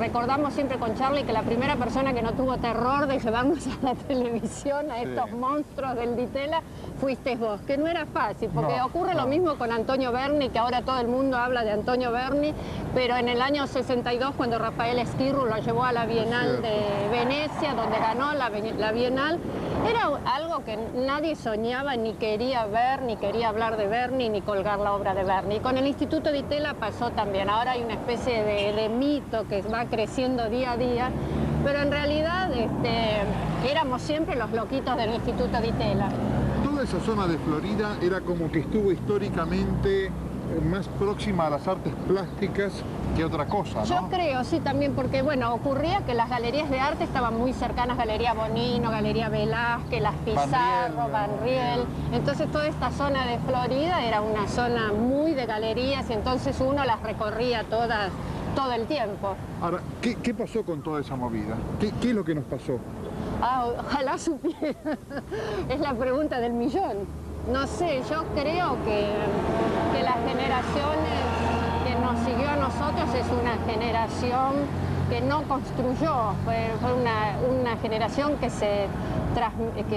recordamos siempre con Charlie que la primera persona que no tuvo terror de llevarnos a la televisión, a estos monstruos del Ditela, fuiste vos, que no era fácil, porque ocurre lo mismo con Antonio Berni, que ahora todo el mundo habla de Antonio Berni, pero en el año 62, cuando Rafael Esquirru lo llevó a la Bienal de Venecia, donde ganó la Bienal, era algo que nadie soñaba, ni quería ver, ni quería hablar de Berni, ni colgar la obra de Berni. Con el Instituto Ditela pasó también. Ahora hay una especie de mito que va creciendo día a día, pero en realidad éramos siempre los loquitos del Instituto Ditela. Toda esa zona de Florida era como que estuvo históricamente más próxima a las artes plásticas que otra cosa, ¿no? Yo creo, sí, también, porque bueno, ocurría que las galerías de arte estaban muy cercanas, Galería Bonino, Galería Velázquez, Las Pizarro, Banriel. Entonces toda esta zona de Florida era una zona muy de galerías y entonces uno las recorría todas todo el tiempo. Ahora, ¿qué pasó con toda esa movida? ¿Qué es lo que nos pasó? Ojalá supiera. Es la pregunta del millón. No sé, yo creo que las generaciones que nos siguió a nosotros es una generación que no construyó, fue una generación que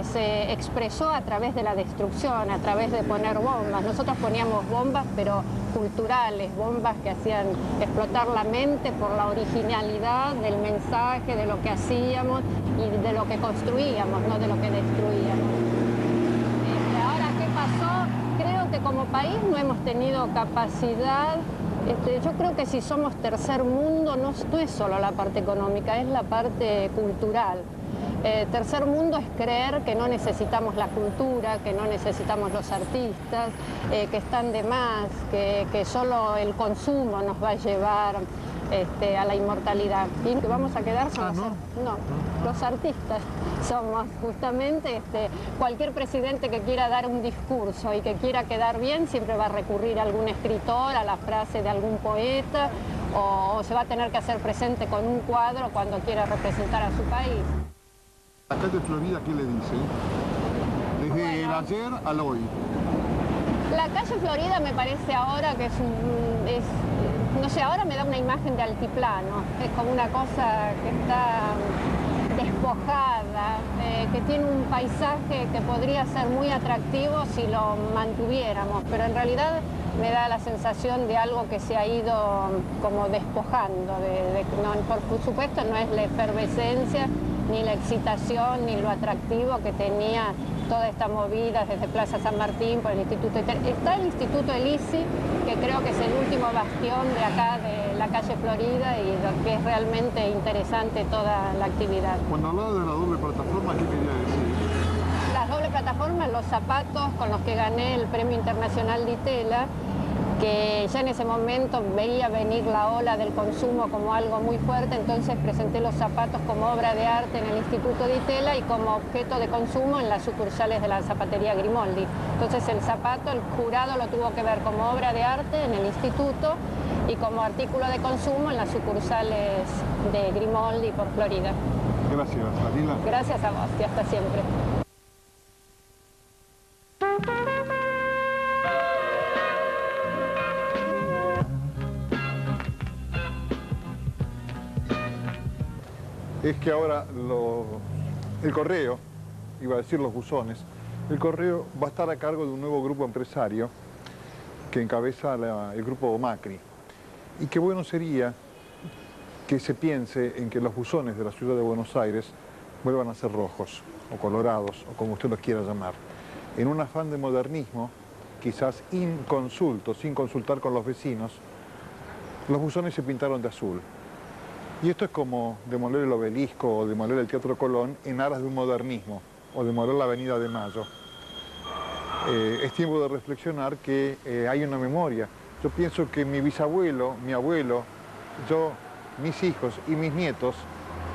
se expresó a través de la destrucción, a través de poner bombas. Nosotros poníamos bombas, pero culturales, bombas que hacían explotar la mente por la originalidad del mensaje, de lo que hacíamos y de lo que construíamos, no de lo que destruíamos. Ahora, ¿qué pasó? Creo que como país no hemos tenido capacidad. Yo creo que si somos tercer mundo no es solo la parte económica, es la parte cultural. Tercer mundo es creer que no necesitamos la cultura, que no necesitamos los artistas, que están de más, que solo el consumo nos va a llevar a la inmortalidad. Y que vamos a quedar somos los artistas somos justamente cualquier presidente que quiera dar un discurso y que quiera quedar bien siempre va a recurrir a algún escritor, a la frase de algún poeta o se va a tener que hacer presente con un cuadro cuando quiera representar a su país. La calle Florida, ¿qué le dice? Desde el ayer al hoy. La calle Florida me parece ahora que no sé, ahora me da una imagen de altiplano, es como una cosa que está despojada, que tiene un paisaje que podría ser muy atractivo si lo mantuviéramos, pero en realidad me da la sensación de algo que se ha ido como despojando, por supuesto no es la efervescencia, ni la excitación, ni lo atractivo que tenía toda esta movida desde Plaza San Martín por el Instituto. Está el Instituto Elisi, que creo que es el último bastión de acá, de la calle Florida, y que es realmente interesante toda la actividad. Cuando hablaba de la doble plataforma, ¿qué quería decir? Las doble plataformas, los zapatos con los que gané el Premio Internacional Ditela, que ya en ese momento veía venir la ola del consumo como algo muy fuerte, entonces presenté los zapatos como obra de arte en el Instituto Ditela y como objeto de consumo en las sucursales de la zapatería Grimoldi. Entonces el zapato, el jurado lo tuvo que ver como obra de arte en el instituto y como artículo de consumo en las sucursales de Grimoldi por Florida. Gracias, Dalila. Gracias a vos y hasta siempre. Es que ahora el correo, iba a decir los buzones, el correo va a estar a cargo de un nuevo grupo empresario que encabeza el grupo Macri. Y qué bueno sería que se piense en que los buzones de la ciudad de Buenos Aires vuelvan a ser rojos o colorados o como usted los quiera llamar. En un afán de modernismo, quizás inconsulto, sin consultar con los vecinos, los buzones se pintaron de azul. Y esto es como demoler el Obelisco o demoler el Teatro Colón en aras de un modernismo, o demoler la Avenida de Mayo. Es tiempo de reflexionar que hay una memoria. Yo pienso que mi bisabuelo, mi abuelo, yo, mis hijos y mis nietos,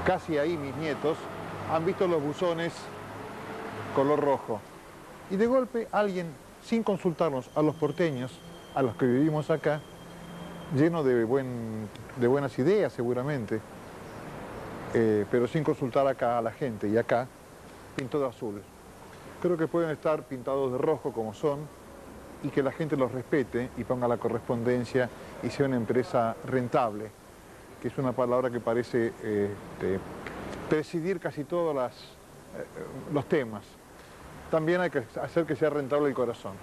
casi ahí mis nietos, han visto los buzones color rojo. Y de golpe alguien, sin consultarnos a los porteños, a los que vivimos acá, lleno de buenas ideas seguramente, pero sin consultar acá a la gente, y acá pintó de azul. Creo que pueden estar pintados de rojo como son, y que la gente los respete y ponga la correspondencia y sea una empresa rentable, que es una palabra que parece presidir casi todos los temas. También hay que hacer que sea rentable el corazón.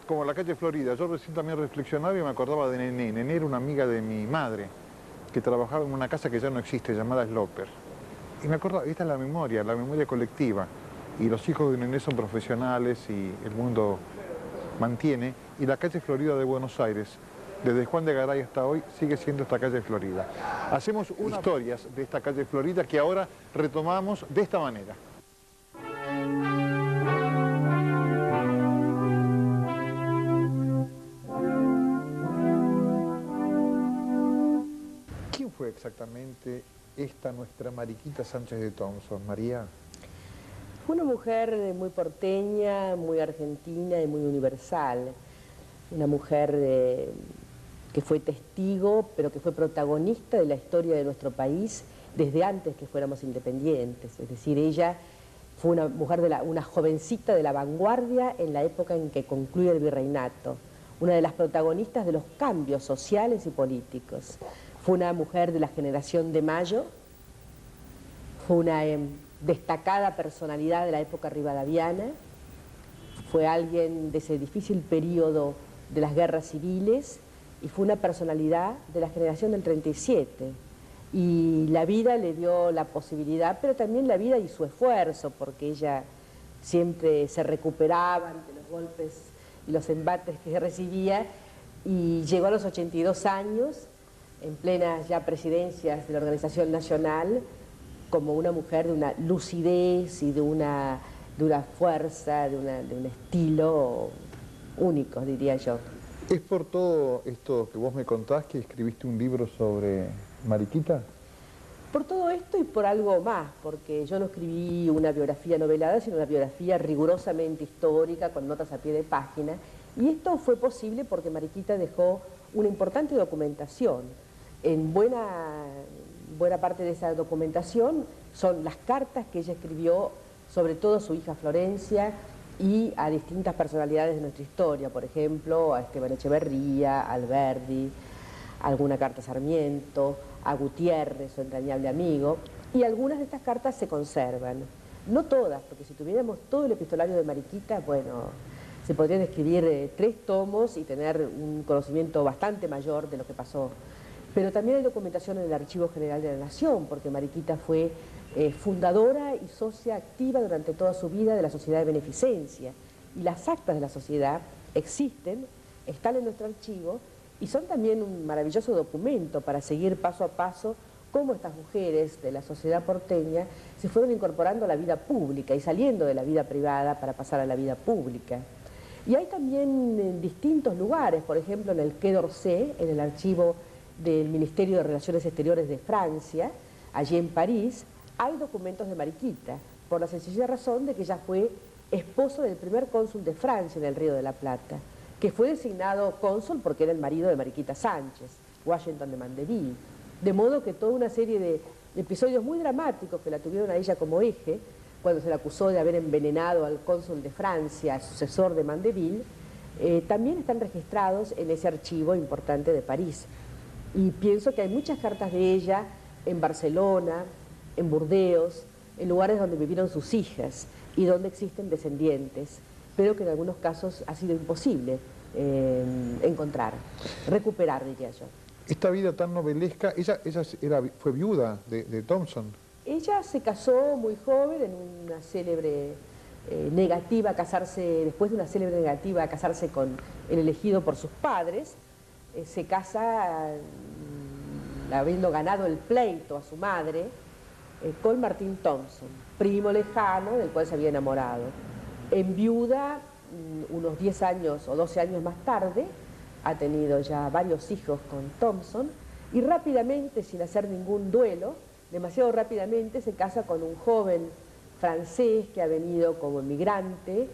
Como la calle Florida, yo recién también reflexionaba y me acordaba de Nené. Nené era una amiga de mi madre, que trabajaba en una casa que ya no existe, llamada Sloper. Y me acordaba, esta es la memoria colectiva. Y los hijos de Nené son profesionales y el mundo mantiene. Y la calle Florida de Buenos Aires, desde Juan de Garay hasta hoy, sigue siendo esta calle Florida. Hacemos unas historias de esta calle Florida que ahora retomamos de esta manera. ¿Quién fue exactamente esta nuestra Mariquita Sánchez de Thompson, María? Fue una mujer muy porteña, muy argentina y muy universal. Una mujer que fue testigo, pero que fue protagonista de la historia de nuestro país desde antes que fuéramos independientes. Es decir, ella fue una mujer, una jovencita de la vanguardia en la época en que concluye el virreinato. Una de las protagonistas de los cambios sociales y políticos. Fue una mujer de la generación de Mayo, fue una destacada personalidad de la época rivadaviana, fue alguien de ese difícil periodo de las guerras civiles y fue una personalidad de la generación del 37. Y la vida le dio la posibilidad, pero también la vida y su esfuerzo, porque ella siempre se recuperaba ante los golpes y los embates que recibía, y llegó a los 82 años, en plenas ya presidencias de la Organización Nacional, como una mujer de una lucidez y de una fuerza, de un estilo único, diría yo. ¿Es por todo esto que vos me contás que escribiste un libro sobre Mariquita? Por todo esto y por algo más, porque yo no escribí una biografía novelada, sino una biografía rigurosamente histórica, con notas a pie de página, y esto fue posible porque Mariquita dejó una importante documentación. En buena parte de esa documentación son las cartas que ella escribió, sobre todo a su hija Florencia y a distintas personalidades de nuestra historia, por ejemplo, a Esteban Echeverría, a Alberdi, alguna carta a Sarmiento, a Gutiérrez, su entrañable amigo, y algunas de estas cartas se conservan. No todas, porque si tuviéramos todo el epistolario de Mariquita, bueno, se podrían escribir 3 tomos y tener un conocimiento bastante mayor de lo que pasó. Pero también hay documentación en el Archivo General de la Nación, porque Mariquita fue fundadora y socia activa durante toda su vida de la Sociedad de Beneficencia. Y las actas de la sociedad existen, están en nuestro archivo, y son también un maravilloso documento para seguir paso a paso cómo estas mujeres de la sociedad porteña se fueron incorporando a la vida pública y saliendo de la vida privada para pasar a la vida pública. Y hay también en distintos lugares, por ejemplo en el Quai d'Orsay, en el archivo del Ministerio de Relaciones Exteriores de Francia, allí en París, hay documentos de Mariquita, por la sencilla razón de que ella fue esposo del primer cónsul de Francia en el Río de la Plata, que fue designado cónsul porque era el marido de Mariquita Sánchez, Washington de Mandeville. De modo que toda una serie de episodios muy dramáticos que la tuvieron a ella como eje, cuando se la acusó de haber envenenado al cónsul de Francia, sucesor de Mandeville, también están registrados en ese archivo importante de París. Y pienso que hay muchas cartas de ella en Barcelona, en Burdeos, en lugares donde vivieron sus hijas y donde existen descendientes, pero que en algunos casos ha sido imposible encontrar, recuperar, diría yo. Esta vida tan novelesca, ella fue viuda de Thompson. Ella se casó muy joven en una célebre negativa a casarse, después de una célebre negativa a casarse con el elegido por sus padres, se casa habiendo ganado el pleito a su madre con Martín Thompson, primo lejano del cual se había enamorado. Enviuda unos 10 años o 12 años más tarde, ha tenido ya varios hijos con Thompson y rápidamente, sin hacer ningún duelo, demasiado rápidamente se casa con un joven francés que ha venido como emigrante,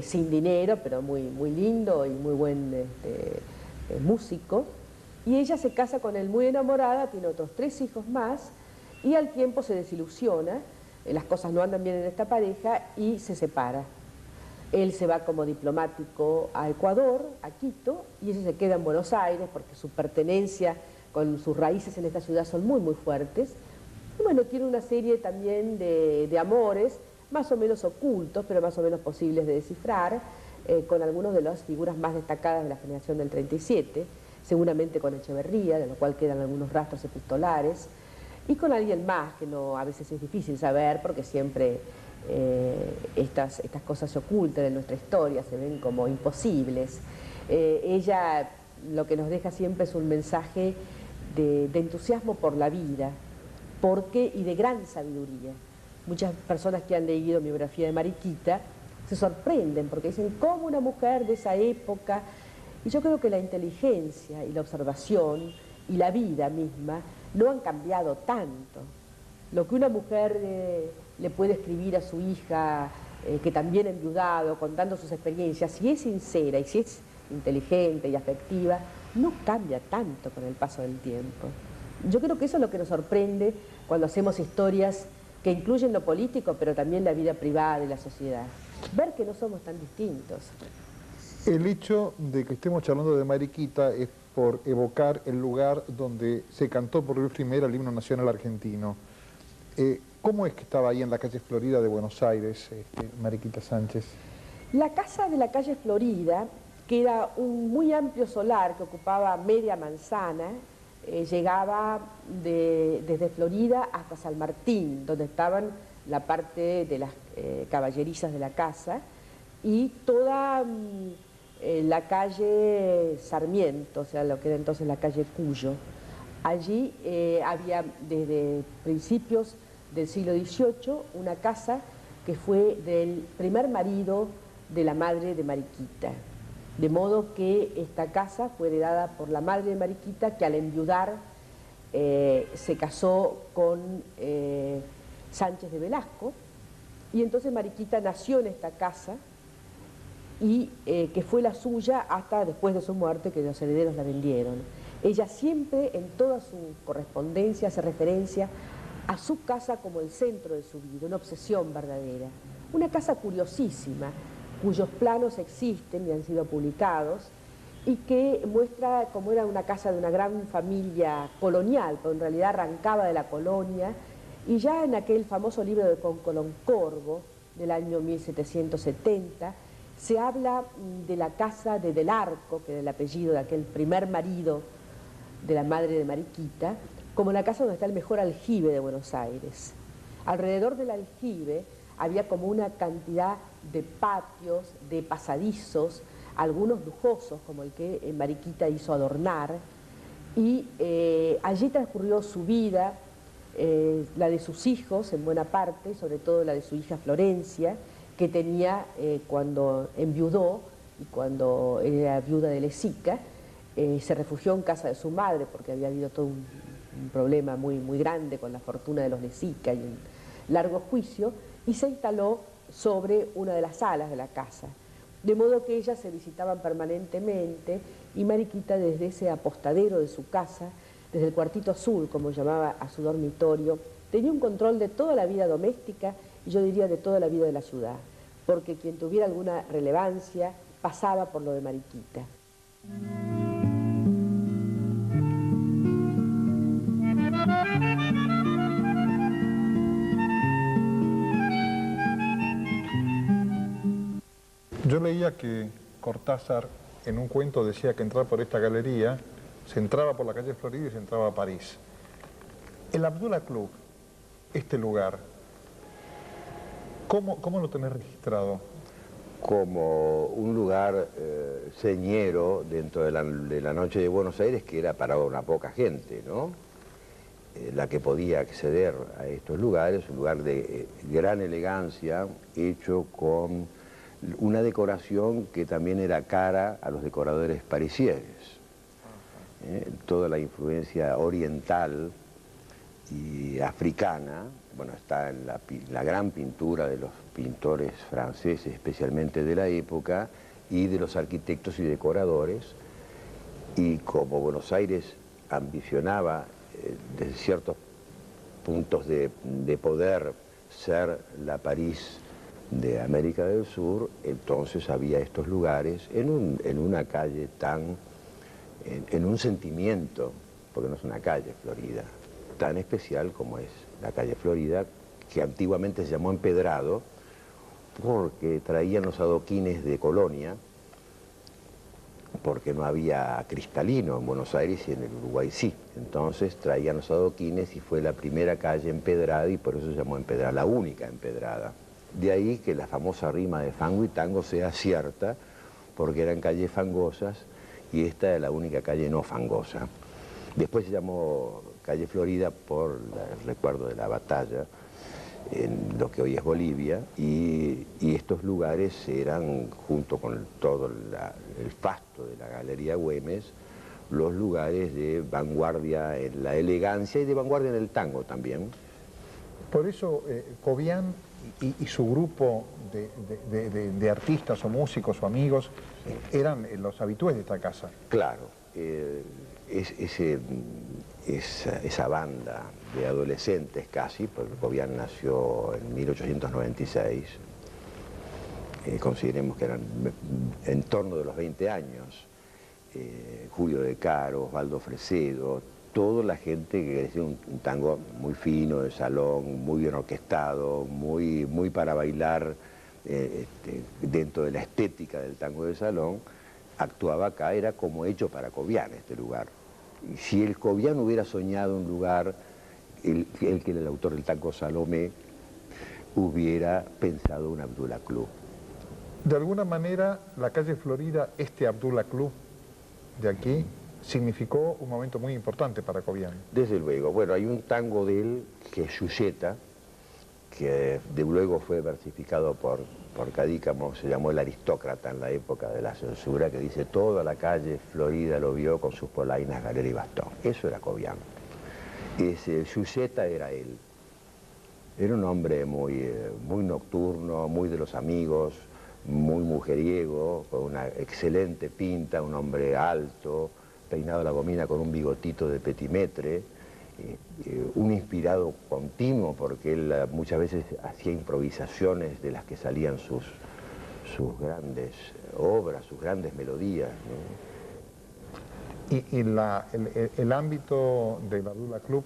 sin dinero, pero muy, muy lindo y muy buen músico, y ella se casa con él muy enamorada, tiene otros 3 hijos más, y al tiempo se desilusiona, las cosas no andan bien en esta pareja y se separa. Él se va como diplomático a Ecuador, a Quito, y ella se queda en Buenos Aires porque su pertenencia con sus raíces en esta ciudad son muy, muy fuertes. Y bueno, tiene una serie también de amores, más o menos ocultos, pero más o menos posibles de descifrar, con algunas de las figuras más destacadas de la generación del 37, seguramente con Echeverría, de lo cual quedan algunos rastros epistolares, y con alguien más, que no, a veces es difícil saber, porque siempre estas cosas se ocultan en nuestra historia, se ven como imposibles. Ella lo que nos deja siempre es un mensaje de entusiasmo por la vida, y de gran sabiduría. Muchas personas que han leído mi biografía de Mariquita se sorprenden porque dicen, ¿cómo una mujer de esa época? Y yo creo que la inteligencia y la observación y la vida misma no han cambiado tanto. Lo que una mujer le puede escribir a su hija, que también ha enviudado, contando sus experiencias, si es sincera y si es inteligente y afectiva, no cambia tanto con el paso del tiempo. Yo creo que eso es lo que nos sorprende cuando hacemos historias que incluyen lo político, pero también la vida privada de la sociedad. Ver que no somos tan distintos. El hecho de que estemos charlando de Mariquita es por evocar el lugar donde se cantó por vez primera el himno nacional argentino. ¿Cómo es que estaba ahí en la calle Florida de Buenos Aires, Mariquita Sánchez? La casa de la calle Florida, que era un muy amplio solar que ocupaba media manzana, llegaba desde Florida hasta San Martín, donde estaban la parte de las caballerizas de la casa, y toda la calle Sarmiento, o sea, lo que era entonces la calle Cuyo. Allí había desde principios del siglo XVIII una casa que fue del primer marido de la madre de Mariquita. De modo que esta casa fue heredada por la madre de Mariquita, que al enviudar se casó con Sánchez de Velasco, y entonces Mariquita nació en esta casa, y que fue la suya hasta después de su muerte, que los herederos la vendieron. Ella siempre en toda su correspondencia hace referencia a su casa como el centro de su vida, una obsesión verdadera. Una casa curiosísima, cuyos planos existen y han sido publicados, y que muestra cómo era una casa de una gran familia colonial, pero en realidad arrancaba de la colonia, y ya en aquel famoso libro de Colón Corvo, del año 1770, se habla de la casa de Del Arco, que era el apellido de aquel primer marido de la madre de Mariquita, como la casa donde está el mejor aljibe de Buenos Aires. Alrededor del aljibe había como una cantidad de patios, de pasadizos, algunos lujosos, como el que Mariquita hizo adornar, y allí transcurrió su vida, la de sus hijos en buena parte, sobre todo la de su hija Florencia, que tenía cuando enviudó y cuando era viuda de Lezica, se refugió en casa de su madre porque había habido todo un problema muy, muy grande con la fortuna de los Lezica y un largo juicio, y se instaló sobre una de las salas de la casa. De modo que ellas se visitaban permanentemente, y Mariquita desde ese apostadero de su casa, desde el cuartito azul, como llamaba a su dormitorio, tenía un control de toda la vida doméstica, y yo diría de toda la vida de la ciudad, porque quien tuviera alguna relevancia pasaba por lo de Mariquita. Yo leía que Cortázar en un cuento decía que entrar por esta galería se entraba por la calle Florida y se entraba a París. El Abdullah Club, este lugar, ¿cómo lo tenés registrado? Como un lugar señero dentro de la noche de Buenos Aires, que era para una poca gente, ¿no? La que podía acceder a estos lugares, un lugar de gran elegancia, hecho con una decoración que también era cara a los decoradores parisieses. Toda la influencia oriental y africana, bueno, está en la gran pintura de los pintores franceses, especialmente de la época, y de los arquitectos y decoradores, y como Buenos Aires ambicionaba desde ciertos puntos de poder ser la París de América del Sur, entonces había estos lugares en una calle en un sentimiento porque no es una calle Florida, tan especial como es la calle Florida, que antiguamente se llamó Empedrado, porque traían los adoquines de Colonia, porque no había cristalino en Buenos Aires y en el Uruguay sí. Entonces traían los adoquines y fue la primera calle empedrada y por eso se llamó Empedrada, la única empedrada. De ahí que la famosa rima de fango y tango sea cierta, porque eran calles fangosas y esta es la única calle no fangosa. Después se llamó calle Florida por el recuerdo de la batalla en lo que hoy es Bolivia, y estos lugares eran, junto con todo el fasto de la Galería Güemes, los lugares de vanguardia en la elegancia y de vanguardia en el tango también. Por eso Cobian y su grupo de artistas o músicos o amigos eran los habitués de esta casa. Claro, esa banda de adolescentes casi, porque Cobian nació en 1896, consideremos que eran en torno de los 20 años, Julio De Caro, Osvaldo Fresedo, toda la gente que decía un tango muy fino, de salón, muy bien orquestado, muy para bailar dentro de la estética del tango de salón, actuaba acá, era como hecho para Cobian este lugar. Y si el Cobian hubiera soñado un lugar, el que era el autor del tango Salomé, hubiera pensado un Abdullah Club. De alguna manera, la calle Florida, este Abdullah Club de aquí, significó un momento muy importante para Cobian. Desde luego. Bueno, hay un tango de él que es Yuyeta, que de luego fue versificado por Cadícamo, se llamó El Aristócrata en la época de la censura, que dice: toda la calle Florida lo vio con sus polainas, galera y bastón. Eso era Cobian. Yuyeta era él. Era un hombre muy nocturno, muy de los amigos, muy mujeriego, con una excelente pinta, un hombre alto, peinado a la gomina con un bigotito de petimetre, un inspirado continuo, porque él muchas veces hacía improvisaciones de las que salían sus grandes obras, sus grandes melodías, ¿no? Y el ámbito del Abdullah Club